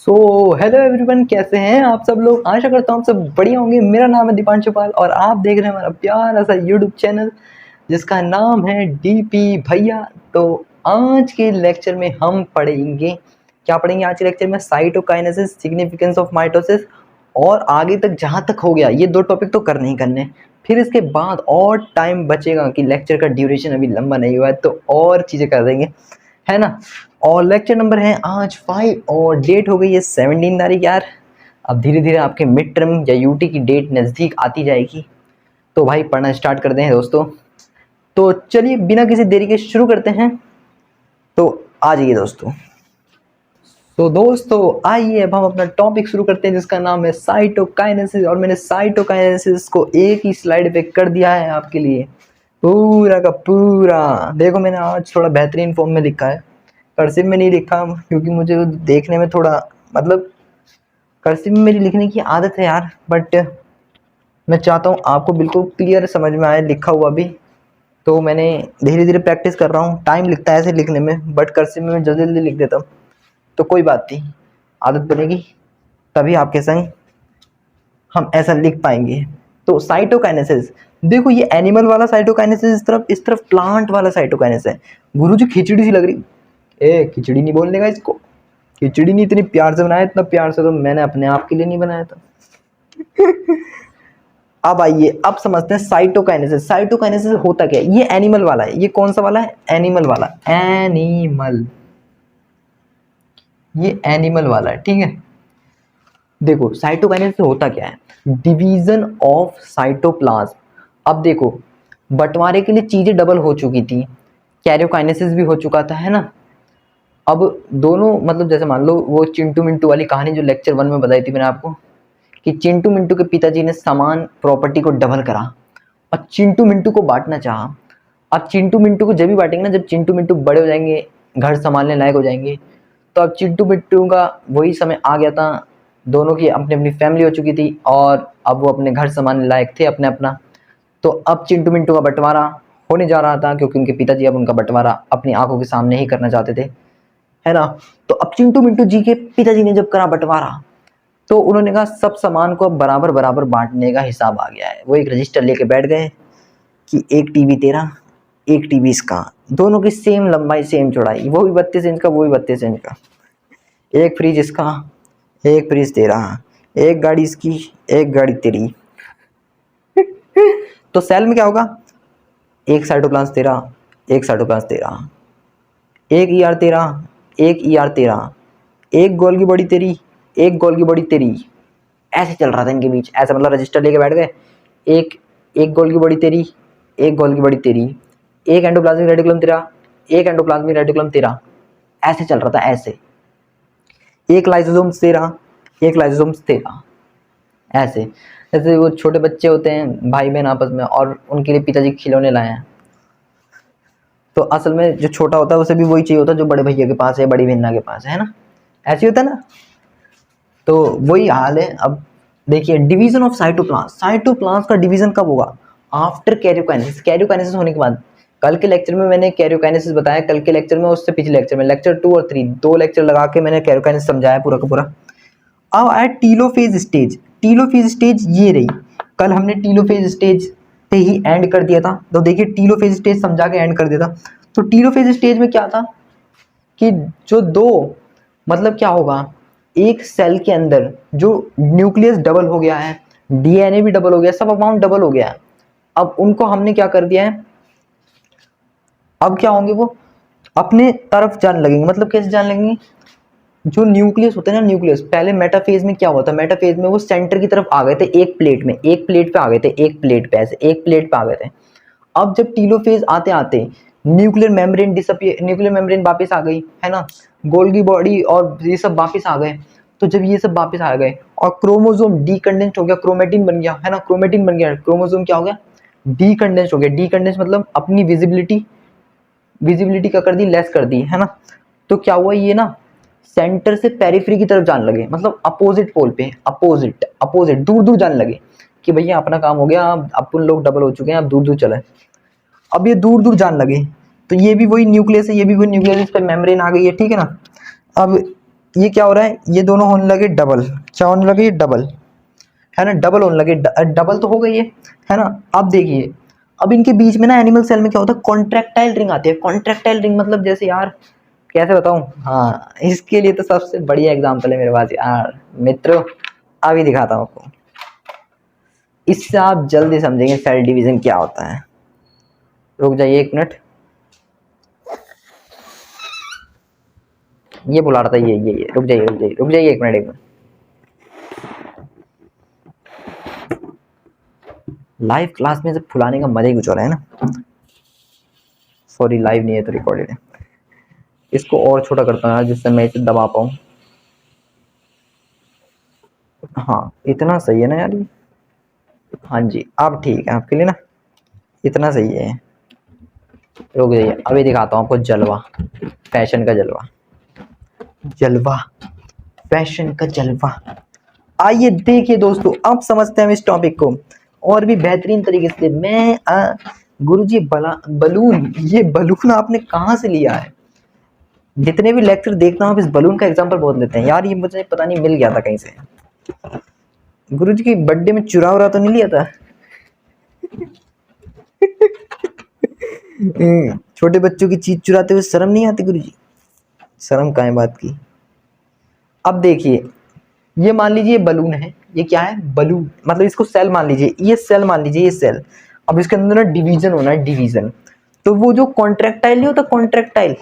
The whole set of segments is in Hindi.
सो हेलो एवरीवन, कैसे हैं आप सब लोग। आशा करता हूँ आप सब बढ़िया होंगे। मेरा नाम है दीपांशु पाल और आप देख रहे हैं हमारा प्यारा सा यूट्यूब चैनल जिसका नाम है डीपी भैया। तो आज के लेक्चर में हम पढ़ेंगे, क्या पढ़ेंगे आज के लेक्चर में? साइटोकाइनेसिस, सिग्निफिकेंस ऑफ माइटोसिस, और आगे तक जहाँ तक हो गया ये दो टॉपिक तो करने ही करने। फिर इसके बाद और टाइम बचेगा कि लेक्चर का ड्यूरेशन अभी लंबा नहीं हुआ है तो और चीज़ें कर देंगे, है ना। और लेक्चर नंबर है आज 5 और डेट हो गई है 17 तारीख यार। अब धीरे धीरे आपके मिड टर्म या यूटी की डेट नज़दीक आती जाएगी, तो भाई पढ़ना स्टार्ट करते हैं दोस्तों। तो चलिए बिना किसी देरी के शुरू करते हैं। तो आ जाइए दोस्तों। तो दोस्तों आइए अब हम अपना टॉपिक शुरू करते हैं जिसका नाम है साइटोकाइनेसिस। और मैंने साइटोकाइनेसिस को एक ही स्लाइड पे कर दिया है आपके लिए, पूरा का पूरा। देखो मैंने आज थोड़ा बेहतरीन फॉर्म में लिखा है, कर्सिव में नहीं लिखा क्योंकि मुझे देखने में थोड़ा मतलब कर्सिव में मेरी लिखने की आदत है यार, बट मैं चाहता हूँ आपको बिल्कुल क्लियर समझ में आए लिखा हुआ भी। तो मैंने धीरे धीरे प्रैक्टिस कर रहा हूँ। टाइम लिखता है ऐसे लिखने में, बट कर्सिव में मैं जल्दी जल्दी लिख देता हूँ। तो कोई बात नहीं, आदत बनेगी तभी आपके संग हम ऐसा लिख पाएंगे। तो साइटोकाइनेसिस, देखो ये एनिमल वाला साइटोकाइनेसिस इस तरफ प्लांट वाला साइटोकाइनेसिस है। गुरु जी खिचड़ी सी लग रही, ए खिचड़ी नहीं बोलने का इसको। खिचड़ी नहीं, इतनी प्यार से बनाया, इतना प्यार से तो मैंने अपने आप के लिए नहीं बनाया था। अब आइए अब समझते हैं साइटोकाइनेसिस। साइटोकाइनेसिस होता क्या है? ये एनिमल वाला है। ये कौन सा वाला है? एनिमल वाला। एनिमल, ये एनिमल वाला है, ठीक है। देखो साइटोकाइनेसिस होता क्या है? Division of cytoplasm. अब देखो बंटवारे के लिए चीजें डबल हो चुकी थी, कैरियोकाइनेसिस भी हो चुका था, है ना। अब दोनों मतलब जैसे मान लो वो चिंटू मिंटू वाली कहानी जो लेक्चर 1 में बताई थी मैंने आपको, कि चिंटू मिंटू के पिताजी ने समान प्रॉपर्टी को डबल करा और चिंटू मिंटू को बांटना चाहा। अब चिंटू मिंटू को जब भी बांटेंगे ना, जब चिंटू मिंटू बड़े हो जाएंगे, घर संभालने लायक हो जाएंगे, तो अब चिंटू मिंटू का वही समय आ गया था। दोनों की अपनी अपनी फैमिली हो चुकी थी और अब वो अपने घर संभालने लायक थे अपने अपना। तो अब चिंटू मिंटू का बंटवारा होने जा रहा था क्योंकि उनके पिताजी अब उनका बंटवारा अपनी आंखों के सामने ही करना चाहते थे, है ना। तो अब चिंटू मिंटू जी के पिताजी ने जब करा बंटवारा तो उन्होंने कहा सब सामान को अब बराबर बराबर बांटने का हिसाब आ गया है। वो एक रजिस्टर लेके बैठ गए कि एक टीवी तेरा, एक टीवी इसका, दोनों की सेम लंबाई सेम चौड़ाई, वो भी 32 इंच का, वो भी 32 इंच का। एक फ्रिज इसका, एक फ्रिज तेरा, एक गाड़ी इसकी, एक गाड़ी तेरी। तो सेल में क्या होगा? एक साइटोप्लाज्म तेरा, एक साइटोप्लाज्म तेरा, एक ईआर तेरा, एक ईआर तेरा, एक गोल की बॉडी तेरी, एक गोल की बॉडी तेरी। ऐसे चल रहा था इनके बीच, ऐसा मतलब रजिस्टर लेके बैठ गए। एक एक गोल की बॉडी तेरी, एक गोल की बॉडी तेरी, एक एंडोप्लाज्मिक रेटिकुलम तेरा, एक एंडोप्लाज्मिक रेटिकुलम तेरा। ऐसे चल रहा था ऐसे। एक लाइसोसोम्स तेरा, एक लाइसोसोम्स तेरा। ऐसे जैसे वो छोटे बच्चे होते हैं भाई बहन आपस में और उनके लिए पिताजी खिलौने लाए हैं, तो असल में जो छोटा होता है उसे भी वही चाहिए होता है जो बड़े भैया के पास है, बड़ी बहना के पास है ना। ऐसे होता है ना। तो वही हाल है। अब देखिए डिवीजन ऑफ साइटोप्लाज्म। साइटोप्लाज्म का डिवीजन कब होगा? After karyokinesis. कैरियोकाइनेसिस होने के बाद। कल के लेक्चर में मैंने कैरियोकाइनेसिस बताया, कल के लेक्चर में, उससे पिछले लेक्चर में, लेक्चर 2 और 3 दो लेक्चर लगा के मैंने कैरियोकाइनेसिस समझाया पूरा का पूरा। अब आया टीलोफेज स्टेज। टीलोफेज स्टेज ये रही। कल हमने टीलोफेज स्टेज पे ही एंड कर दिया था, तो देखिए टीलोफेज स्टेज समझा के एंड कर दिया था। तो टीलोफेज स्टेज में क्या था कि जो दो मतलब क्या होगा, एक सेल के अंदर जो न्यूक्लियस डबल हो गया है, डीएनए भी डबल हो गया, सब अमाउंट डबल हो गया है। अब उनको हमने क्या कर दिया है, अब क्या होंगे वो अपने तरफ जाने लगेंगे। मतलब कैसे जाने लगेंगे? जो न्यूक्लियस होता है ना, न्यूक्लियस पहले मेटाफेज में क्या हुआ था, मेटाफेज में वो सेंटर की तरफ आ गए थे, एक प्लेट में, एक प्लेट पे आ गए थे, एक प्लेट पे, ऐसे एक प्लेट पे आ गए थे। अब जब टीलोफेज आते आते nuclear membrane disappear, nuclear membrane वापस आ गई, है ना। गोल्गी बॉडी और ये सब वापस आ गए। तो जब ये सब वापस आ गए और क्रोमोसोम डीकंडेंस्ड हो गया, क्रोमेटिन बन गया, है ना, क्रोमेटिन बन गया, क्रोमोसोम क्या हो गया? डीकंडेंस्ड हो गया। डीकंडेंस्ड मतलब अपनी विजिबिलिटी क्या कर दी? लेस कर दी, है ना। तो क्या हुआ, ये ना सेंटर से पेरिफेरी की तरफ जाने लगे, मतलब अपोजिट पोल पे, अपोजिट अपोजिट दूर दूर जाने लगे कि भैया अपना काम हो गया, अब अपन लोग डबल हो चुके हैं, अब दूर दूर चले। अब ये दूर दूर जाने लगे। तो ये भी वही न्यूक्लियस है, ये भी वही न्यूक्लियस, इस पर मेम्ब्रेन आ गई है, ठीक है ना। अब ये क्या हो रहा है, ये दोनों होने लगे डबल, क्या होने लगे, डबल, है ना, डबल होने लगे, डबल तो हो गई है ना। अब देखिए, अब इनके बीच में ना एनिमल सेल में क्या होता है, कॉन्ट्रैक्टाइल रिंग आती है। कॉन्ट्रैक्टाइल रिंग मतलब जैसे यार कैसे बताऊं, हाँ इसके लिए तो सबसे बढ़िया एग्जांपल है मेरे पास यार मित्रों, अभी दिखाता हूँ आपको, इससे आप जल्दी समझेंगे सेल डिवीजन क्या होता है। रुक जाइए 1 मिनट, ये बुला रहा था, ये रुक जाइए रुक जाइए रुक जाइए 1 मिनट 1 मिनट। लाइव क्लास में जब फुलाने का मजा ही कुछ हो रहा है ना। सॉरी लाइव नहीं है तो रिकॉर्डेड है। इसको और छोटा करता हूँ यार जिससे मैं इसे दबा पाऊँ। हाँ इतना सही है ना यार ये, हाँ जी अब ठीक है आपके लिए ना, इतना सही है। रुक जाइए अभी दिखाता हूँ आपको जलवा, फैशन का जलवा, जलवा फैशन का जलवा। आइए देखिए दोस्तों, अब समझते हैं हम इस टॉपिक को और भी बेहतरीन तरीके से। मैं गुरुजी बलून, ये बलून आपने कहाँ से लिया है? जितने भी लेक्चर देखता हूँ आप इस बलून का एग्जांपल बहुत लेते हैं यार, ये मुझे पता नहीं मिल गया था कहीं से। गुरुजी की बर्थडे में चुरा उरा तो नहीं लिया था? छोटे बच्चों की चीज चुराते हुए शर्म नहीं आती गुरुजी? शर्म का है बात की। अब देखिए, ये मान लीजिए बलून है, ये क्या है, बलून, मतलब इसको सेल मान लीजिए, ये सेल मान लीजिए, ये सेल। अब इसके अंदर ना डिवीजन होना है, डिवीजन। तो वो जो कॉन्ट्रैक्टाइल नहीं होता, कॉन्ट्रैक्टाइल,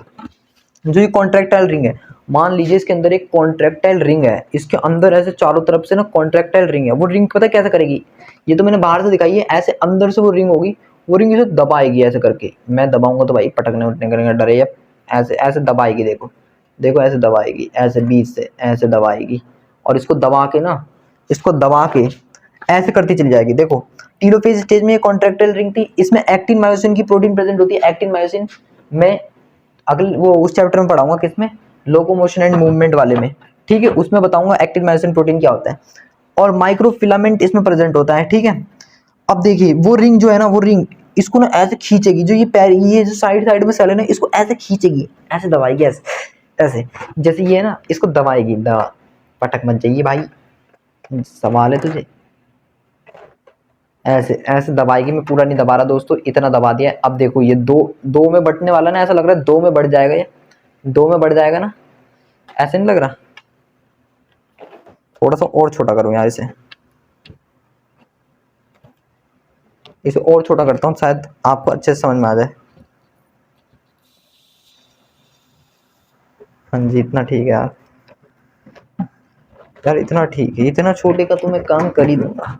जो ये कॉन्ट्रैक्टाइल रिंग है, मान लीजिए इसके अंदर एक कॉन्ट्रैक्टाइल रिंग है, इसके अंदर ऐसे चारों तरफ से ना कॉन्ट्रैक्टाइल रिंग है। वो रिंग पता कैसे करेगी, ये तो मैंने बाहर से दिखाई है, ऐसे अंदर से वो रिंग होगी, वो रिंग इसे दबाएगी ऐसे करके। मैं दबाऊंगा तो भाई पटकने उठने करेंगे, डरे अब। ऐसे ऐसे दबाएगी, देखो देखो ऐसे दबाएगी, ऐसे बीच से ऐसे दबाएगी, और इसको दबा के ना, इसको दबा के ऐसे करती चली जाएगी। देखो टीलोफेज स्टेज में कॉन्ट्रैक्टाइल रिंग थी, इसमें एक्टिन मायोसिन की प्रोटीन प्रेजेंट होती है। एक्टिन मायोसिन में अगले वो उस चैप्टर में पढ़ाऊंगा, किसमें, लोकोमोशन एंड मूवमेंट वाले में, ठीक है, उसमें बताऊंगा एक्टिन मायोसिन प्रोटीन क्या होता है। और माइक्रोफिलामेंट इसमें प्रेजेंट होता है, ठीक है। अब देखिए वो रिंग जो है ना, वो रिंग इसको ना ऐसे खींचेगी, जो ये पैर, ये जो साइड साइड में सेल है ना, इसको ऐसे खींचेगी, ऐसे दबाएगी, ऐसे ऐसे, जैसे ये है ना, इसको दबाएगी, दबा, पटक मत जाइए भाई, सवाल है तुझे, ऐसे ऐसे दबाएगी। मैं पूरा नहीं दबा रहा दोस्तों, इतना दबा दिया है। अब देखो ये दो दो में बटने वाला ना, ऐसा लग रहा है 2 में बढ़ जाएगा, ये 2 में बढ़ जाएगा ना, ऐसे नहीं लग रहा? थोड़ा सा और छोटा करूं यार इसे, इसे और छोटा करता हूँ, शायद आपको अच्छे से समझ में आ जाए। हाँ जी इतना ठीक है यार, यार इतना ठीक है, इतना छोटे का तो मैं काम कर ही दूंगा।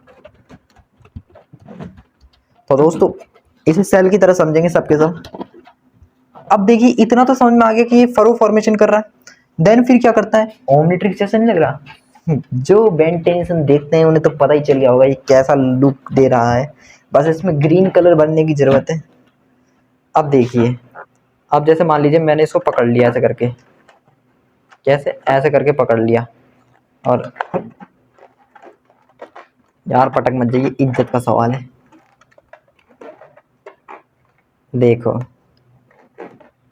तो दोस्तों इसे सेल की तरह समझेंगे सबके सब। अब देखिए इतना तो समझ में आ गया कि ये फरो फॉर्मेशन कर रहा है, देन फिर क्या करता है, ओमनीट्रिक्स जैसा नहीं लग रहा? जो बेन टेंशन देखते हैं उन्हें तो पता ही चल गया होगा ये कैसा लुक दे रहा है, बस इसमें ग्रीन कलर बनने की जरूरत है। अब देखिए, अब जैसे मान लीजिए मैंने इसको पकड़ लिया ऐसे करके, कैसे, ऐसे करके पकड़ लिया, और यार पटक मत जाइए, इज्जत का सवाल है। देखो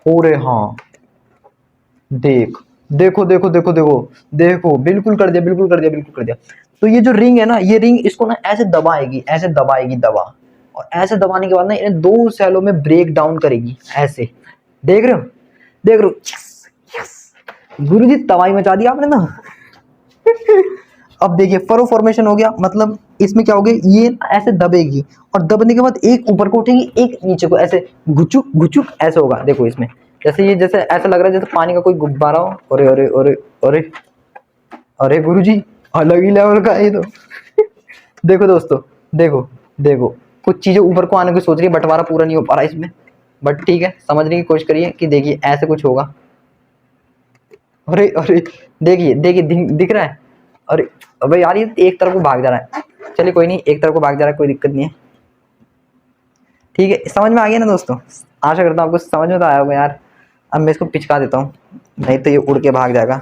पूरे, हाँ देख, देखो देखो देखो देखो देखो, बिल्कुल कर दिया, बिल्कुल कर दिया, बिल्कुल कर दिया। तो ये जो रिंग है ना, ये रिंग इसको ना ऐसे दबाएगी, ऐसे दबाएगी, दबा, और ऐसे दबाने के बाद ना इन्हें 2 सेलों में ब्रेक डाउन करेगी, ऐसे, देख रहे हो, देख रहे हो, यस यस, गुरुजी तबाही मचा दी आपने ना। अब देखिए फरो फॉर्मेशन हो गया, मतलब इसमें क्या हो गया, ये ऐसे दबेगी, और दबने के बाद एक ऊपर को उठेगी, एक नीचे को, ऐसे घुचुक घुचुक ऐसे होगा। देखो इसमें जैसे ये, जैसे ऐसा लग रहा है जैसे पानी का कोई गुब्बारा हो। अरे अरे अरे अरे, अरे गुरुजी अलग ही लेवल का है ये तो। देखो दोस्तों, देखो देखो, कुछ चीजें ऊपर को आने की सोच रही है, बंटवारा पूरा नहीं हो पा रहा इसमें, बट ठीक है, समझने की कोशिश करिए कि देखिए ऐसे कुछ होगा। अरे अरे, देखिए देखिए, दिख रहा है? अरे अबे यार ये एक तरफ को भाग जा रहा है, चलिए कोई नहीं, एक तरफ को भाग जा रहा है, कोई दिक्कत नहीं है, ठीक है। समझ में आ गया ना दोस्तों? आशा करता हूँ आपको समझ में तो आया होगा यार। अब मैं इसको पिचका देता हूँ, नहीं तो ये उड़ के भाग जाएगा,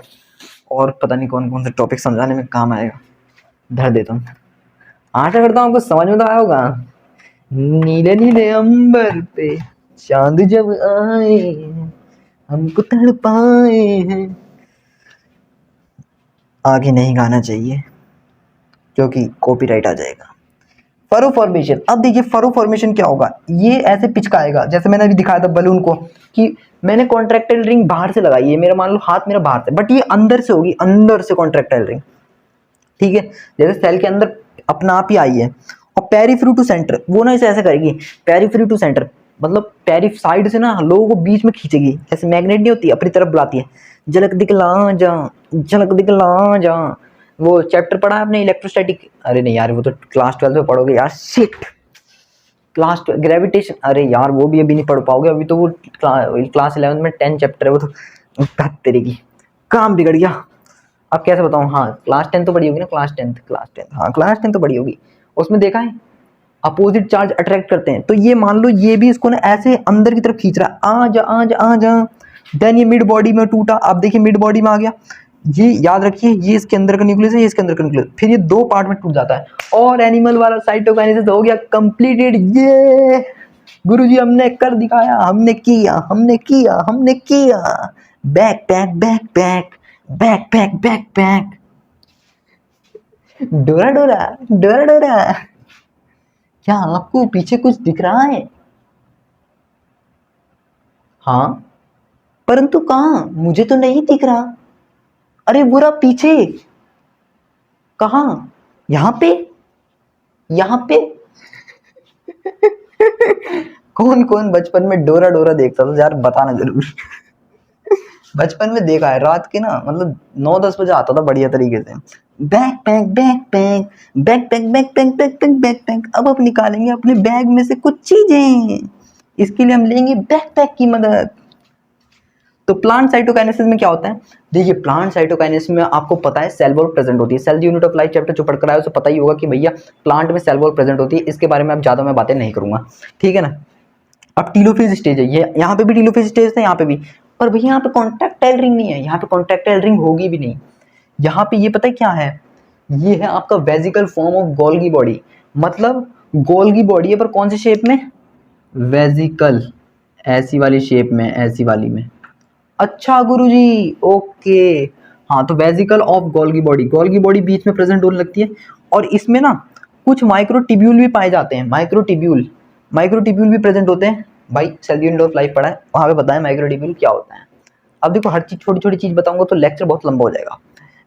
और पता नहीं कौन कौन से टॉपिक समझाने में काम आएगा। धर देता हूँ, आशा करता हूँ आपको समझ में तो आया होगा। नीले नीले अंबर पे चांद जब आए, हमको तड़पाए हैं। आगे नहीं गाना चाहिए क्योंकि कॉपीराइट आ जाएगा। फरो फॉर्मेशन, अब देखिए फरो फॉर्मेशन क्या होगा, ये ऐसे पिचकाएगा जैसे मैंने अभी दिखाया था बलून को कि मैंने कॉन्ट्रैक्टाइल रिंग बाहर से लगाई है, मेरा मान लो हाथ मेरा बाहर से, बट ये अंदर से होगी, अंदर से कॉन्ट्रैक्टाइल रिंग, ठीक है, जैसे सेल के अंदर अपना आप ही आई है। और पेरिफेरी टू सेंटर, वो ना इसे ऐसे करेगी, पेरिफेरी टू सेंटर मतलब पेरिफ साइड से ना लोगों को बीच में खींचेगी, जैसे मैग्नेट नहीं होती अपनी तरफ बुलाती है, झलक दिखला जा, झलक दिखला जा। वो चैप्टर पढ़ा है आपने इलेक्ट्रोस्टैटिक, अरे नहीं यार वो तो क्लास 12 में पढ़ोगे यार, शिट, क्लास ग्रेविटेशन, अरे यार वो भी अभी नहीं पढ़ पाओगे, अभी तो वो क्लास 11 में 10 चैप्टर है वो तो, तेरे की काम बिगड़ गया। अब कैसे बताऊं, हाँ क्लास 10 तो पढ़ी होगी ना, क्लास 10 हाँ क्लास 10 तो पढ़ी होगी, उसमें देखा है अपोजिट चार्ज अट्रैक्ट करते हैं, तो ये मान लो ये भी इसको ना ऐसे अंदर की तरफ खींच रहा है, आ जा आ जा आ जा, देन ये मिड बॉडी में टूटा, अब देखिए मिड बॉडी में आ गया, ये याद रखिए ये इसके अंदर का न्यूक्लियस है, ये इसके अंदर का न्यूक्लियस, फिर ये दो पार्ट में टूट जाता है और एनिमल वाला साइटोकाइनेसिस हो गया कंप्लीटेड। ये गुरुजी हमने कर दिखाया, हमने किया हमने किया हमने किया, back pack back pack back pack back pack, डोरा डोरा डोरा डोरा। क्या आपको पीछे कुछ दिख रहा है? हाँ, परंतु कहाँ, मुझे तो नहीं दिख रहा। अरे बुरा पीछे कहाँ, यहाँ पे, यहाँ पे। कौन कौन बचपन में डोरा डोरा देखता था यार, बताना जरूर। बचपन में देखा है, रात के ना मतलब 9-10 बजे आता था बढ़िया तरीके से, back pack back pack back pack back pack back pack back pack. अब आप निकालेंगे अपने बैग में से कुछ चीजें, इसके लिए हम लेंगे बैक पैक की मदद। तो प्लांट साइटोकाइनेसिस में क्या होता है, देखिए प्लांट साइटोकाइनेसिस में आपको पता है सेल वॉल प्रेजेंट होती है, cell unit of life chapter जो पढ़कर आया उसे पता ही होगा कि भैया प्लांट में सेल वॉल प्रेजेंट होती है, इसके बारे में अब ज्यादा मैं बातें नहीं करूंगा, ठीक है ना। अब टीलोफेज स्टेज है, ये यहाँ पे भी टीलोफेज स्टेज था, यहाँ पे भी, पर भैया यहाँ पे कॉन्ट्रैक्टाइल रिंग नहीं है, यहाँ पे कॉन्ट्रैक्टाइल रिंग होगी भी नहीं। यहाँ पे ये पता है क्या है, ये है आपका vesicle form of Golgi body, मतलब गोल्गी बॉडी है पर कौन सी शेप में, वेजिकल, ऐसी वाली शेप में, ऐसी वाली में। अच्छा गुरुजी ओके, हाँ तो vesicle of Golgi body, Golgi body बीच में प्रेजेंट होने लगती है, और इसमें ना कुछ माइक्रोट्यूब्यूल भी पाए जाते हैं, माइक्रोट्यूब्यूल, माइक्रोट्यूब्यूल भी प्रेजेंट होते हैं। भाई सेल यूनिट ऑफ लाइफ पढ़ा है, वहाँ पे बताया माइक्रोट्यूब्यूल क्या होता है। अब देखो हर चीज छोटी छोटी चीज बताऊंगा तो लेक्चर बहुत लंबा हो जाएगा।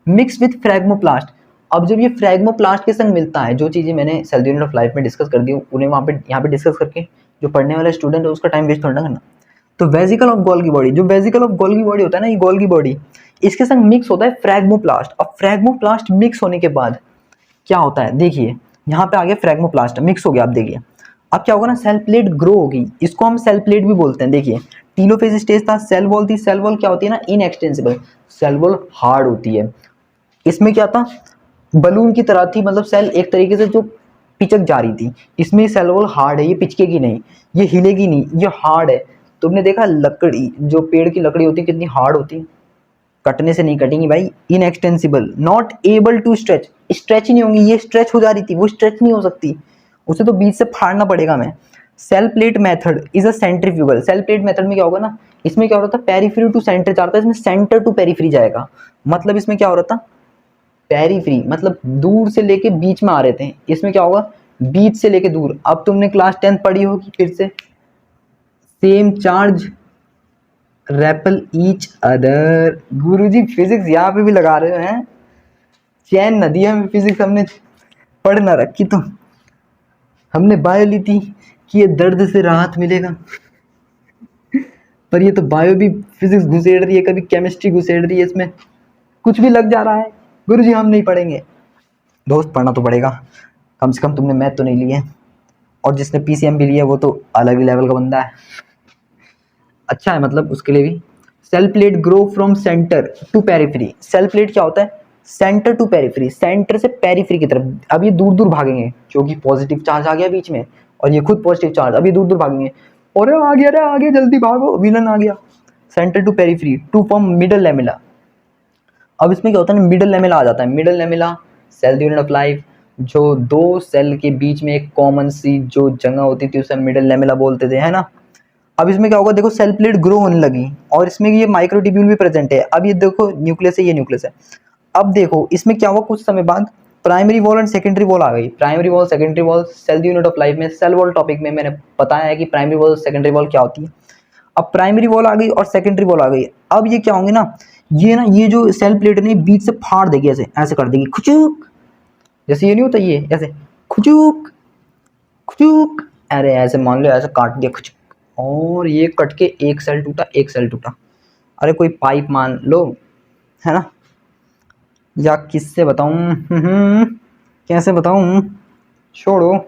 मिक्स विथ फ्रैग्मोप्लास्ट, अब जब ये फ्रैग्मोप्लास्ट के संग मिलता है, जो चीजें मैंने सेल यूनिट ऑफ लाइफ में डिस्कस कर दी उन्हें वहाँ पे यहाँ पे डिस्कस करके जो पढ़ने वाला स्टूडेंट है उसका टाइम वेस्ट थोड़ा ना करना। तो वेजिकल ऑफ गोल्गी बॉडी, जो वेजिकल ऑफ गोल्गी बॉडी होता है ना, ये गोल्गी बॉडी, इसके संग मिक्स होता है फ्रैग्मोप्लास्ट। अब फ्रैग्मोप्लास्ट मिक्स होने के बाद क्या होता है, देखिए यहाँ पे आ गया फ्रैग्मोप्लास्ट मिक्स हो गया, आप देखिए अब क्या होगा ना, सेल प्लेट ग्रो होगी, इसको हम सेल प्लेट भी बोलते हैं। देखिए टीलोफेज स्टेज था, सेल वॉल थी, सेल वॉल क्या होती है ना, इनएक्सटेंसिबल, सेल वॉल हार्ड होती है। इसमें क्या था, बलून की तरह थी, मतलब सेल एक तरीके से जो पिचक जा रही थी, इसमें सेल वॉल हार्ड है, ये पिचकेगी नहीं, ये हिलेगी नहीं, ये हार्ड है। तुमने देखा लकड़ी, जो पेड़ की लकड़ी होती है कितनी हार्ड होती है, कटने से नहीं कटेंगी भाई। Inextensible, not able to stretch, stretch ही नहीं होंगी, ये स्ट्रेच हो जा रही थी, वो स्ट्रेच नहीं हो सकती, उसे तो बीच से फाड़ना पड़ेगा मैं। Cell plate method is a centrifugal, cell plate method में क्या होगा ना, इसमें क्या हो रहा था, पेरीफ्री टू सेंटर जा रहा था, इसमें सेंटर टू पेरीफ्री जाएगा, मतलब इसमें क्या हो रहा था, पेरीफ्री मतलब दूर से लेके बीच में आ रहे थे, इसमें क्या होगा, बीच से लेके दूर। अब तुमने क्लास 10 पढ़ी होगी फिर से, same charge repel each other. गुरुजी फिजिक्स यहाँ पे भी लगा रहे हैं, चैन नदियों में फिजिक्स हमने पढ़ ना रखी, तो हमने बायो ली थी कि ये दर्द से राहत मिलेगा, पर ये तो बायो भी फिजिक्स घुसेड़ रही है, कभी केमिस्ट्री घुसेड़ रही है, इसमें कुछ भी लग जा रहा है। गुरुजी हम नहीं पढ़ेंगे, दोस्त पढ़ना तो पड़ेगा, कम से कम तुमने मैथ तो नहीं लिए, और जिसने पीसीएम भी लिया वो तो अलग ही लेवल का बंदा है, अच्छा है मतलब उसके लिए भी। Cell plate grow from centre to periphery, cell plate क्या होता है, सेंटर टू पेरिफेरी, सेंटर से पेरिफेरी की तरफ। अब ये दूर दूर भागेंगे क्योंकि पॉजिटिव चार्ज आ गया बीच में, और ये खुद पॉजिटिव चार्ज, अब ये दूर दूर भागेंगे, और आ गया रे आगे जल्दी भागो, विलन आ गया। Centre to periphery to form middle lamella. अब इसमें क्या होता है ना, मिडल लेमिला आ जाता है, middle lamella cell unit of life, जो दो सेल के बीच में एक कॉमन सी जो जगह होती थी उसे मिडल लेमिला बोलते थे, है ना। अब इसमें क्या होगा, देखो सेल प्लेट ग्रो होने लगी और इसमें ये माइक्रोट्यूब्यूल भी प्रेजेंट है। अब ये देखो न्यूक्लियस है, ये न्यूक्लियस है, अब देखो इसमें क्या हुआ, कुछ समय बाद primary wall and secondary wall आ गई। Primary wall, secondary wall, cell unit of life में सेल वॉल टॉपिक में मैंने बताया है कि प्राइमरी वॉल सेकेंडरी वॉल क्या होती है। अब प्राइमरी वॉल आ गई और सेकेंडरी वॉल आ गई। अब ये क्या होंगे ना, ये जो सेल प्लेट ने बीच से फाड़ देगी, ऐसे ऐसे कर देगी खुचुक, जैसे ये नहीं होता, ये ऐसे खुचुक खुचुक, अरे ऐसे मान लो ऐसे काट दिया खुचुक, और ये कट के एक सेल टूटा, एक सेल टूटा। अरे कोई पाइप मान लो, है ना, या किससे बताऊं, कैसे बताऊं, छोड़ो,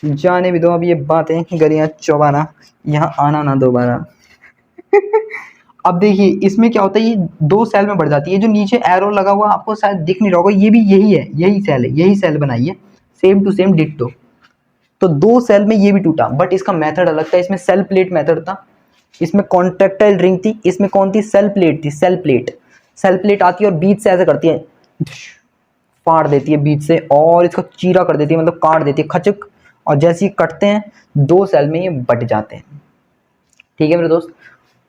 जाने भी दो। अब ये बातें गरियां चौबाना, यहाँ आना ना दोबारा। अब देखिए इसमें क्या होता है, ये दो सेल में बढ़ जाती है। जो नीचे एरो लगा हुआ आपको शायद दिख नहीं रहा होगा, ये भी यही है, यही सेल है, यही सेल बनाई है, सेम टू सेम डिट्टो। तो दो सेल में ये भी टूटा, बट इसका मेथड अलग था। इसमें सेल प्लेट मेथड था, इसमें कॉन्ट्रेक्टाइल रिंग थी, इसमें कौन थी, सेल प्लेट थी। सेल प्लेट, सेल प्लेट आती है और बीच से ऐसे करती है, फाड़ देती है बीच से, और इसको चीरा कर देती है, मतलब काट देती है खचक, और जैसे ही कटते हैं दो सेल में ये बट जाते हैं। ठीक है मेरे दोस्त,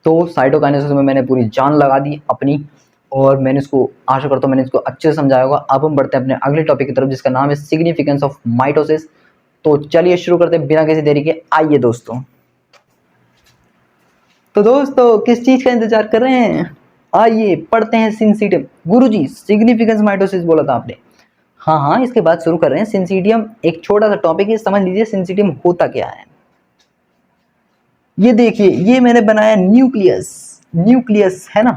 तो साइटोकाइनेसिस में मैंने पूरी जान लगा दी अपनी, और मैंने इसको, आशा करता हूँ मैंने इसको अच्छे से समझाया होगा। अब हम बढ़ते हैं अपने अगले टॉपिक की तरफ, जिसका नाम है सिग्निफिकेंस ऑफ माइटोसिस। तो चलिए शुरू करते हैं बिना किसी देरी के, आइए दोस्तों। तो दोस्तों किस चीज का इंतजार कर रहे हैं, आइए पढ़ते हैं सिंसीडियम। गुरुजी सिग्निफिकेंस माइटोसिस बोला था आपने, हाँ हाँ, इसके बाद शुरू कर रहे हैं। सिंसीडियम एक छोटा सा टॉपिक है, समझ लीजिए सिंसीडियम होता क्या है। ये देखिए, ये मैंने बनाया न्यूक्लियस, न्यूक्लियस है ना,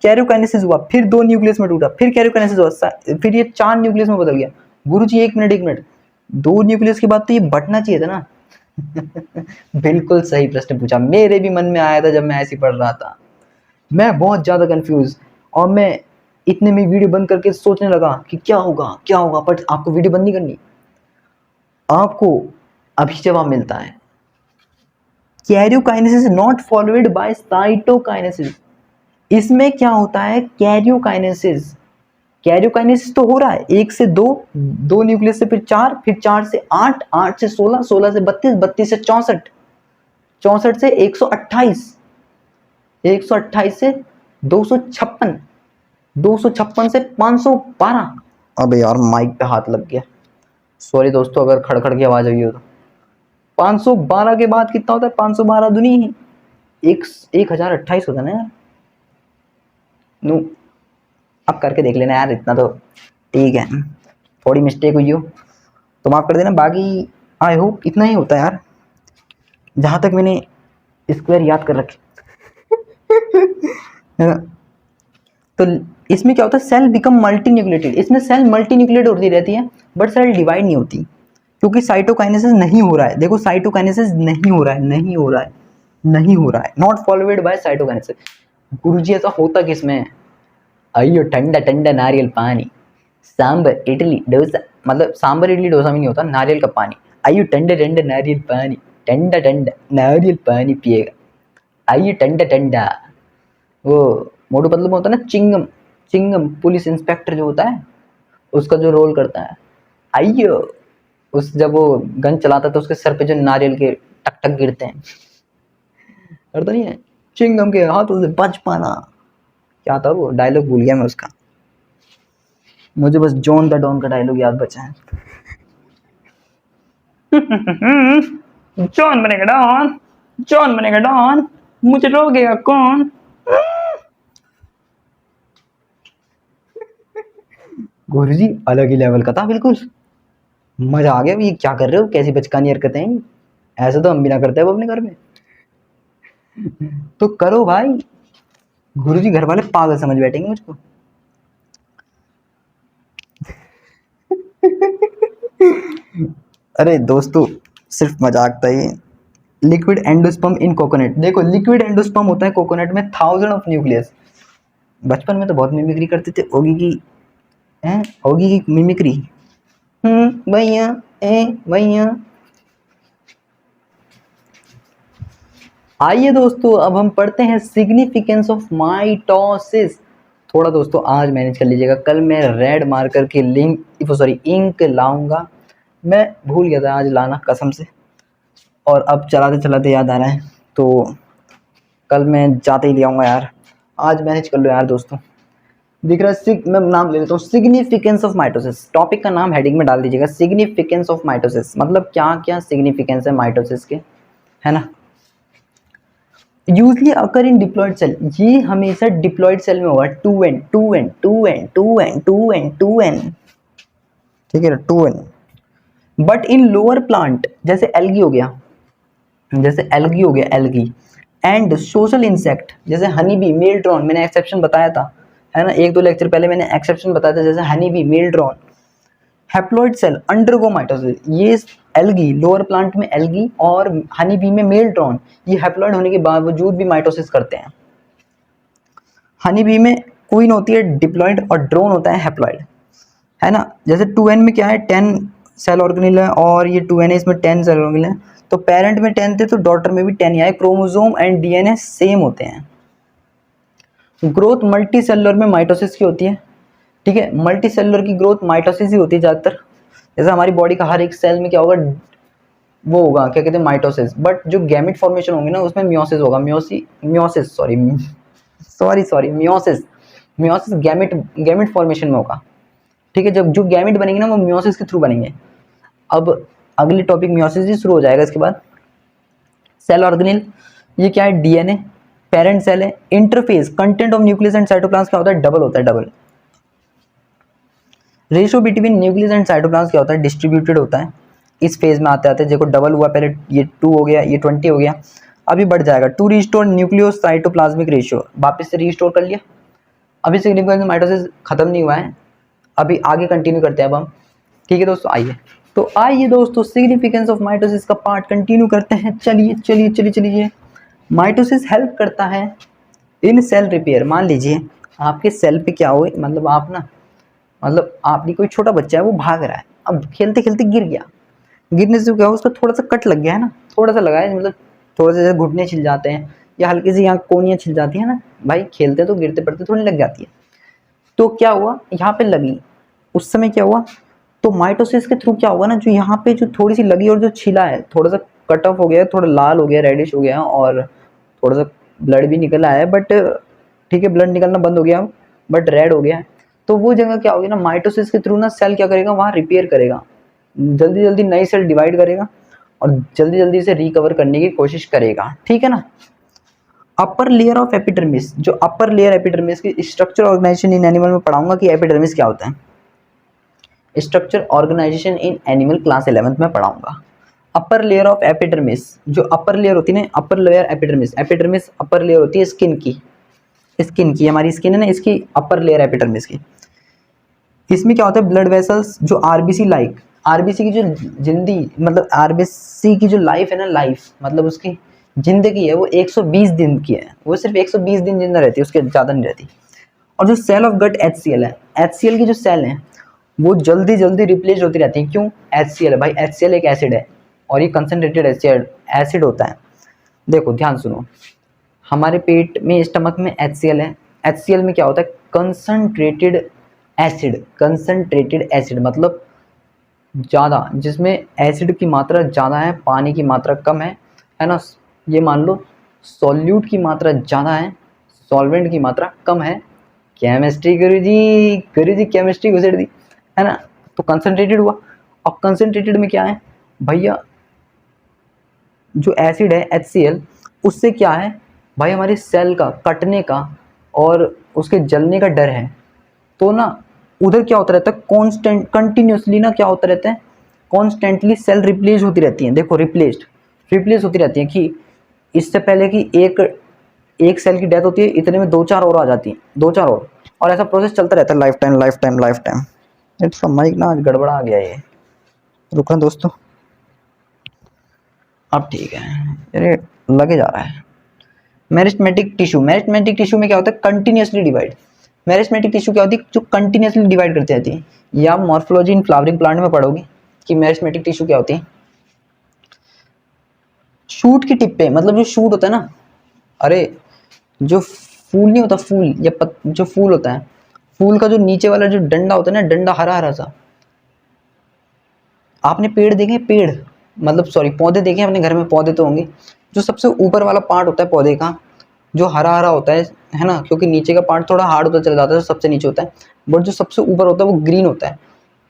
कैरियोकाइनेसिस हुआ, फिर दो न्यूक्लियस में टूटा, फिर कैरियोकाइनेसिस हुआ, फिर ये चार न्यूक्लियस में बदल गया। गुरुजी एक मिनट एक मिनट, दो न्यूक्लियस के बाद तो ये बटना चाहिए था ना। बिल्कुल सही प्रश्न पूछा, मेरे भी मन में आया था जब मैं ऐसे पढ़ रहा था। मैं बहुत ज्यादा कंफ्यूज, और मैं इतने में वीडियो बंद करके सोचने लगा कि क्या होगा क्या होगा, बट आपको वीडियो बंद नहीं करनी, आपको अभी जवाब मिलता है। Karyokinesis not followed by cytokinesis. इसमें क्या होता है, कैरियोकाइनेसिस, कैरियोकाइनेसिस तो हो रहा है, एक से दो, दो न्यूक्लियस से फिर चार, फिर चार से आठ, आठ से 16, 16 से 32, 32 से 64, 64 से 128, 128 से 256, 256 से 512। अबे यार माइक पे हाथ लग गया, सॉरी दोस्तों अगर खड़खड़ की आवाज आई हो तो। 512 के बाद कितना होता है, 512 दुनी एक 1028 होता है ना यार। नो, अब करके देख लेना यार, इतना तो ठीक है, थोड़ी मिस्टेक हुई हो तो माफ कर देना, बाकी आई होप इतना ही होता है यार, जहां तक मैंने स्क्वायर याद कर रखे। है ना? तो इसमें क्या होता है, सेल बिकम मल्टी न्यूक्लिएटेड। इसमें सेल मल्टी न्यूक्लिएट होती रहती है, बट सेल डिवाइड नहीं होती, क्योंकि साइटोकाइनेसिस नहीं हो रहा है। देखो साइटोकाइनेसिस नहीं हो रहा है, नहीं हो रहा है, नहीं हो रहा है, नॉट फॉलोड बाय साइटोकाइनेसिस। गुरुजी ऐसा होता किसमें, अयो ठंडा ठंडा नारियल पानी, सांबर इडली डोसा, मतलब सांबर इडली डोसा में नहीं होता, नारियल का पानी, अयो ठंडा ठंडा नारियल पानी, ठंडा ठंडा नारियल पानी पिएगा, अयो ठंडा ठंडा। वो मोटू पतलू में होता है ना चिंगम, चिंगम पुलिस इंस्पेक्टर जो होता है, उसका जो रोल करता है, आइयो, उस जब वो गन चलाता है तो उसके सर पे जो नारियल के टक टक गिरते हैं, करता नहीं है, चिंगम के हाथों से बच पाना, क्या था वो डायलॉग, भूल गया मैं उसका, मुझे बस जॉन द डॉन का डायलॉग याद बचा है। जॉन बनेगा डॉन, जॉन बनेगा डॉन, मुझे रोकेगा कौन। गुरुजी अलग ही लेवल का था बिल्कुल, मजा आ गया। ये क्या कर रहे हो, कैसी बचकानी हरकतें हैं, ऐसे तो हम भी ना करते हैं अपने घर में। तो करो भाई, गुरुजी घर वाले पागल समझ बैठेंगे मुझको। अरे दोस्तों सिर्फ मजाक था ये। लिक्विड एंडोस्पर्म इन कोकोनट, देखो लिक्विड एंडोस्पर्म होता है कोकोनट में, 1000 ऑफ न्यूक्लियस। बचपन में तो बहुत मिमिक्री करते थे, होगी की हैं, होगी की मिमिक्री, भैया ए भैया। आइए दोस्तों अब हम पढ़ते हैं सिग्निफिकेंस ऑफ माइटोसिस। थोड़ा दोस्तों आज मैनेज कर लीजिएगा, कल मैं रेड मार्कर की लिंक सॉरी इंक लाऊंगा, मैं भूल गया था आज लाना कसम से, और अब चलाते चलाते याद आ रहा है, तो कल मैं जाते ही ले आऊँगा यार, आज मैनेज कर लो यार दोस्तों। दिख रहा है, मैं नाम ले लेता हूँ, सिग्निफिकेंस ऑफ माइटोसिस। टॉपिक का नाम हेडिंग में डाल दीजिएगा, सिग्निफिकेंस ऑफ माइटोसिस, मतलब क्या क्या सिग्निफिकेंस है माइटोसिस के, है ना। यूजली अकर इन डिप्लॉयड सेल, ये हमेशा डिप्लॉयड सेल में होगा, 2n 2n 2n 2n 2n 2n, ठीक है ना, 2n। But in lower plant, जैसे एल्गी हो गया, जैसे एल्गी हो गया, एल्गी एंड सोशल इंसेक्ट, जैसे हनी बी, मेल ड्रोन, मैंने एक्सेप्शन बताया था, है ना, एक दो लेक्चर पहले मैंने एक्सेप्शन बताया था, जैसे honey bee, male drone, haploid cell undergo mitosis, ये एल्गी, लोअर प्लांट में एल्गी और हनी बी में मेल ड्रोन, ये हैप्लॉइड होने के बावजूद भी माइटोसिस करते हैं। हनी बी में क्वीन होती है डिप्लॉइड और ड्रोन होता है हैप्लॉइड, है ना। जैसे 2n में क्या है, 10 सेल ऑर्गेनिल है और ये 2n है, इसमें 10 सेल ऑर्गेनिल है, तो पेरेंट में 10 थे तो डॉटर में भी 10 ही आए, क्रोमोसोम एंड डीएनए सेम होते हैं। ग्रोथ मल्टी सेलुलर में माइटोसिस की होती है, ठीक है, मल्टी सेलुलर की ग्रोथ माइटोसिस ही होती है ज़्यादातर। जैसे हमारी बॉडी का हर एक सेल में क्या होगा, वो होगा, क्या कहते हैं, माइटोसिस, बट जो गैमेट फॉर्मेशन होंगे ना उसमें मियोसिस होगा, मियोसिस, मियोसिस गैमेट फॉर्मेशन में होगा, ठीक है। जब जो गैमेट बनेंगे ना वो मियोसिस के थ्रू बनेंगे। अब अगले टॉपिक मियोसिस ही शुरू हो जाएगा इसके बाद। सेल ऑर्गेनिल, ये क्या है, डीएनए, पेरेंट सेल है, interface, content of nucleus and cytoplasm क्या होता है, डबल होता है, double. Ratio between nucleus and cytoplasm क्या होता है, डिस्ट्रीब्यूटेड होता है। इस फेज में आते आते देखो डबल हुआ, पहले ये 2 हो गया, ये 20 हो गया, अभी बढ़ जाएगा, to restore nucleo cytoplasmic ratio, वापस से रिस्टोर कर लिया। अभी सिग्निफिकेंस माइटोसिस खत्म नहीं हुआ है, अभी आगे कंटिन्यू करते हैं अब हम, ठीक है दोस्तों। आइए दोस्तों सिग्निफिकेंस ऑफ माइटोसिस का पार्ट कंटिन्यू करते हैं। चलिए। माइटोसिस हेल्प करता है इन सेल रिपेयर। मान लीजिए आपके सेल पे क्या हुए, मतलब आप ना, मतलब आपकी कोई छोटा बच्चा है वो भाग रहा है, अब खेलते खेलते गिर गया, गिरने से क्या हुआ, उसको थोड़ा सा कट लग गया है ना, थोड़ा सा लगा है, मतलब थोड़ा सा घुटने छिल जाते हैं या हल्की सी यहाँ कोनियाँ छिल जाती है ना, भाई खेलते तो गिरते पड़ते थोड़ी लग जाती है। तो क्या हुआ, यहाँ पे लगी, उस समय क्या हुआ, तो माइटोसिस के थ्रू क्या होगा ना, जो यहाँ पे जो थोड़ी सी लगी और जो छिला है, थोड़ा सा कट ऑफ हो गया, थोड़ा लाल हो गया, रेडिश हो गया और थोड़ा सा ब्लड भी निकला है, बट ठीक है, ब्लड निकलना बंद हो गया बट रेड हो गया है। तो वो जगह क्या होगी ना, माइटोसिस के थ्रू ना सेल क्या करेगा, वहाँ रिपेयर करेगा, जल्दी जल्दी नई सेल डिवाइड करेगा और जल्दी जल्दी से रिकवर करने की कोशिश करेगा, ठीक है ना। अपर लेयर ऑफ एपिडर्मिस, जो अपर लेयर एपिडर्मिस की स्ट्रक्चर ऑर्गेनाइजेशन इन एनिमल में पढ़ाऊंगा कि एपिडर्मिस क्या होता है, structure organisation in animal class 11th में पढ़ाऊंगा। अपर लेयर ऑफ एपिडर्मिस, जो अपर लेयर होती है ना, अपर layer epidermis, epidermis upper layer होती है स्किन की हमारी स्किन है ना, इसकी अपर लेयर एपिडर्मिस की। इसमें क्या होता है, ब्लड वेसल्स, जो आरबीसी लाइक, आरबीसी की जो जिंदगी, मतलब आरबीसी की जो लाइफ है ना, लाइफ मतलब उसकी जिंदगी है वो 120 दिन की है, वो सिर्फ 120 दिन जिंदा रहती है, उसके ज़्यादा नहीं रहती। और जो सेल ऑफ गट HCl है, HCl की जो सेल है वो जल्दी जल्दी रिप्लेस होती रहती है, क्यों, HCl है भाई, HCl एक एसिड है और ये कंसनट्रेटेड एसिड होता है। देखो ध्यान सुनो, हमारे पेट में, स्टमक में HCl है, HCl में क्या होता है, कंसनट्रेटेड एसिड मतलब ज़्यादा, जिसमें एसिड की मात्रा ज़्यादा है, पानी की मात्रा कम है ना। ये मान लो सॉल्यूट की मात्रा ज़्यादा है, सॉल्वेंट की मात्रा कम है। केमिस्ट्री गुरु जी केमिस्ट्री घुसेड़ दी, है ना। तो कंसनट्रेटेड हुआ, और कंसनट्रेटेड में क्या है भैया, जो एसिड है HCl, उससे क्या है भाई, हमारे सेल का कटने का और उसके जलने का डर है। तो ना उधर क्या होता रहता है, कांस्टेंट कंटिन्यूसली ना क्या होता रहता है, कॉन्स्टेंटली सेल रिप्लेस होती रहती हैं। देखो रिप्लेस होती रहती हैं कि इससे पहले कि एक सेल की डेथ होती है, इतने में 2-4 और आ जाती हैं, 2-4 और ऐसा प्रोसेस चलता रहता है लाइफ टाइम। इट्स माइक ना आज गड़बड़ा आ गया, ये रुकना दोस्तों, अब ठीक है, अरे लगे जा रहा है। मेरिस्टेमेटिक टिश्यू में क्या होता है, कंटिन्यूसली डिवाइड। मेरिस्टेमेटिक टिश्यू क्या होती है, जो कंटिन्यूसली डिवाइड करती रहती है, या मॉर्फोलॉजी इन फ्लावरिंग प्लांट में पढ़ोगे कि मेरिस्टेमेटिक टिश्यू क्या होती है। शूट की टिप पे, मतलब जो शूट होता है ना, अरे जो फूल नहीं होता, फूल या जो फूल होता है, फूल का जो नीचे वाला जो डंडा होता है ना, डंडा हरा हरा सा, आपने पेड़ देखे, पौधे देखे अपने घर में, पौधे तो होंगे, जो सबसे ऊपर वाला पार्ट होता है पौधे का, जो हरा हरा होता है ना, क्योंकि नीचे का पार्ट थोड़ा हार्ड होता चला जाता है, तो सबसे नीचे होता है, बट जो सबसे ऊपर होता है वो ग्रीन होता है।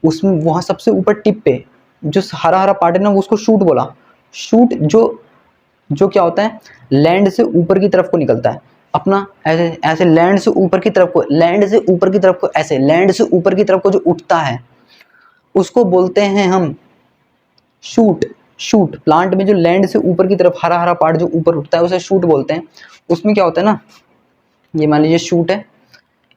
उसमें वहाँ सबसे ऊपर टिप पे जो हरा हरा पार्ट है ना, वो उसको शूट बोला। शूट जो जो क्या होता है, लैंड से ऊपर की तरफ को निकलता है अपना, ऐसे ऐसे लैंड से ऊपर की तरफ को, लैंड से ऊपर की तरफ को, ऐसे लैंड से ऊपर की तरफ को जो उठता है उसको बोलते हैं हम शूट। शूट प्लांट में जो लैंड से ऊपर की तरफ हरा हरा पार्ट जो ऊपर उठता है उसे शूट बोलते हैं। उसमें क्या होता है ना, ये मान लीजिए शूट है,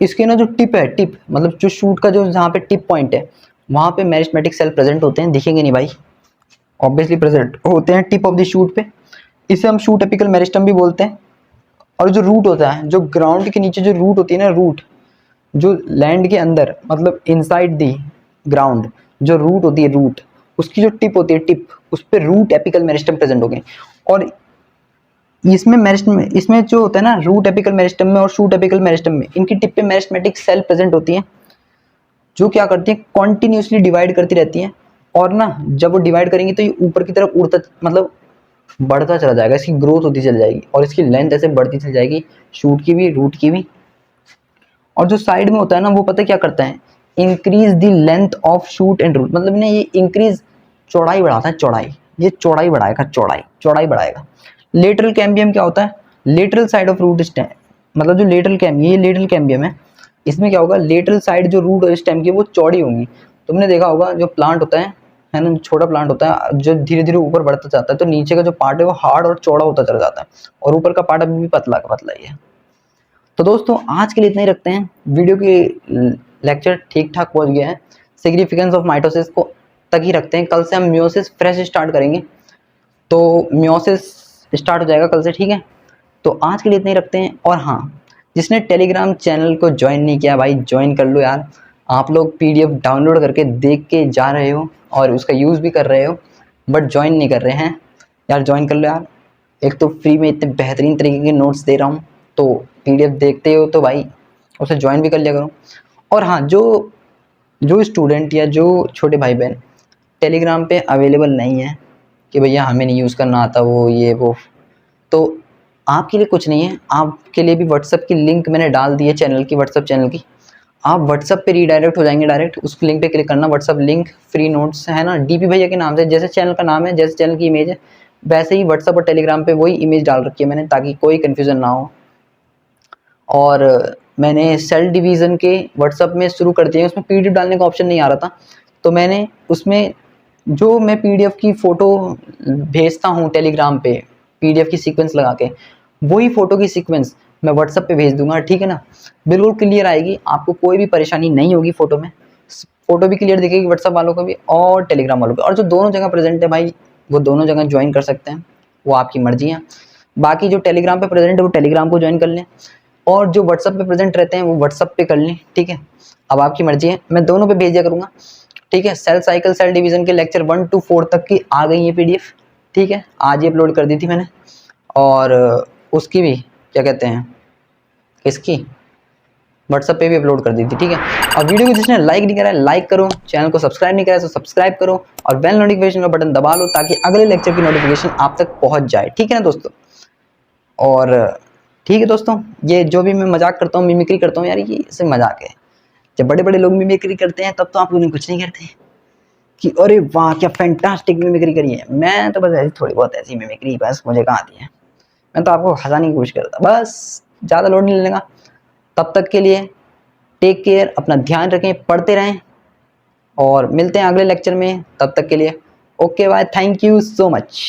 इसके ना जो टिप है, टिप मतलब जो शूट का जो जहाँ पे टिप पॉइंट है वहाँ पे मेरिस्टेमेटिक सेल प्रेजेंट होते हैं, दिखेंगे नहीं भाई, ऑब्वियसली प्रेजेंट होते हैं टिप ऑफ द शूट पे। इसे हम शूट एपिकल मेरिस्टम भी बोलते हैं। और जो रूट होता है, जो ग्राउंड के नीचे जो रूट होती है ना, रूट जो लैंड के अंदर मतलब इनसाइड दी ग्राउंड जो रूट होती है, रूट उसकी जो टिप होती है, टिप उस पर रूट एपिकल मेरिस्टम प्रेजेंट हो गए। और इसमें मेरिस्टम, इसमें जो होता है ना रूट एपिकल मेरिस्टम में और शूट एपिकल मेरिस्टम में, इनकी टिप पे मेरिस्टेमेटिक सेल प्रेजेंट होती है जो क्या करती है, कॉन्टिन्यूसली डिवाइड करती रहती है। और ना जब वो डिवाइड करेंगी तो ये ऊपर की तरफ उड़ता मतलब बढ़ता चला जाएगा, इसकी ग्रोथ होती चली जाएगी और इसकी लेंथ ऐसे बढ़ती चली जाएगी, शूट की भी रूट की भी। और जो साइड में होता है ना वो पता क्या करता है, increase the length of shoot and root, मतलब ना ये इंक्रीज चौड़ाई बढ़ाता है, चौड़ाई, ये चौड़ाई बढ़ाएगा, चौड़ाई बढ़ाएगा। लेटरल कैम्बियम क्या होता है, lateral side of root stem, मतलब जो लेटरल कैम्बियम, ये लेटरल कैम्बियम है, इसमें क्या होगा, लेटरल साइड जो रूट और स्टेम की वो चौड़ी होंगी। तुमने देखा होगा जो प्लांट होता है ना, छोटा प्लांट होता है जो धीरे धीरे ऊपर बढ़ता जाता है तो नीचे का जो पार्ट है वो हार्ड और चौड़ा होता चला जाता है और ऊपर का पार्ट अभी भी पतला का पतला ही है। तो दोस्तों आज के लिए इतना ही रखते हैं, वीडियो की लेक्चर ठीक ठाक पहुंच गया है, सिग्निफिकेंस ऑफ माइटोसिस को तक ही रखते हैं। कल से हम मियोसिस फ्रेश स्टार्ट करेंगे, तो मियोसिस स्टार्ट हो जाएगा कल से, ठीक है। तो आज के लिए इतना ही रखते हैं। और हाँ, जिसने टेलीग्राम चैनल को ज्वाइन नहीं किया भाई ज्वाइन कर लो यार। आप लोग पीडीएफ डाउनलोड करके देख के जा रहे हो और उसका यूज़ भी कर रहे हो, बट ज्वाइन नहीं कर रहे हैं यार, ज्वाइन कर लो यार। एक तो फ्री में इतने बेहतरीन तरीके के नोट्स दे रहा हूँ, तो पीडीएफ देखते हो तो भाई उसे ज्वाइन भी कर लिया करो। और हाँ, जो जो स्टूडेंट या जो छोटे भाई बहन टेलीग्राम पे अवेलेबल नहीं है कि भैया हमें नहीं यूज़ करना आता वो ये वो, तो आपके लिए कुछ नहीं है, आपके लिए भी व्हाट्सएप की लिंक मैंने डाल दी है चैनल की, व्हाट्सएप चैनल की। आप व्हाट्सएप पे रीडायरेक्ट हो जाएंगे, डायरेक्ट उस लिंक पे क्लिक करना, व्हाट्सएप लिंक फ्री नोट्स है ना, डीपी भैया के नाम से, जैसे चैनल का नाम है, जैसे चैनल की इमेज है, वैसे ही व्हाट्सएप और टेलीग्राम पे वही इमेज डाल रखी है मैंने, ताकि कोई कन्फ्यूज़न ना हो। और मैंने सेल डिवीज़न के व्हाट्सएप में शुरू कर दिए, उसमें पीडीएफ डालने का ऑप्शन नहीं आ रहा था, तो मैंने उसमें जो मैं पीडीएफ की फ़ोटो भेजता हूँ टेलीग्राम पे, पीडीएफ की सीक्वेंस लगा के, वही फ़ोटो की सीक्वेंस मैं व्हाट्सएप पे भेज दूंगा, ठीक है ना। बिल्कुल क्लियर आएगी, आपको कोई भी परेशानी नहीं होगी, फ़ोटो में फ़ोटो भी क्लियर दिखेगी व्हाट्सएप वालों को भी और टेलीग्राम वालों को। और जो दोनों जगह प्रेजेंट है भाई, वो दोनों जगह ज्वाइन कर सकते हैं, वो आपकी मर्जी है। बाकी जो टेलीग्राम पे प्रेजेंट है वो टेलीग्राम को ज्वाइन कर लें, और जो व्हाट्सएप पे प्रेजेंट रहते हैं वो व्हाट्सएप पे कर लें, ठीक है। अब आपकी मर्जी है, मैं दोनों पे भेज दिया करूँगा, ठीक है। सेल साइकिल सेल डिवीज़न के लेक्चर 1 to 4 तक की आ गई है पीडीएफ, ठीक है, आज ही अपलोड कर दी थी मैंने। और उसकी भी क्या कहते हैं, किसकी, व्हाट्सएप पे भी अपलोड कर दी थी, ठीक है। और वीडियो को जिसने लाइक नहीं करा है लाइक करो, चैनल को सब्सक्राइब नहीं करा है तो सब्सक्राइब करो और बेल नोटिफिकेशन का बटन दबा लो ताकि अगले लेक्चर की नोटिफिकेशन आप तक पहुंच जाए, ठीक है ना दोस्तों। और ठीक है दोस्तों, ये जो भी मैं मजाक करता हूँ, मिमिक्री करता हूँ यार, ये इससे मजाक है। जब बड़े बड़े लोग मिमिक्री करते हैं तब तो आप लोग कुछ नहीं करते कि अरे वाह क्या फैंटास्टिक मिमिक्री करी है। मैं तो बस ऐसी थोड़ी बहुत ऐसी मिमिक्री बस मुझे कहाँ आती है, मैं तो आपको हंसाने की कोशिश करता, बस ज़्यादा लोड नहीं लेने का। तब तक के लिए टेक केयर, अपना ध्यान रखें, पढ़ते रहें और मिलते हैं अगले लेक्चर में। तब तक के लिए okay bye, thank you so much.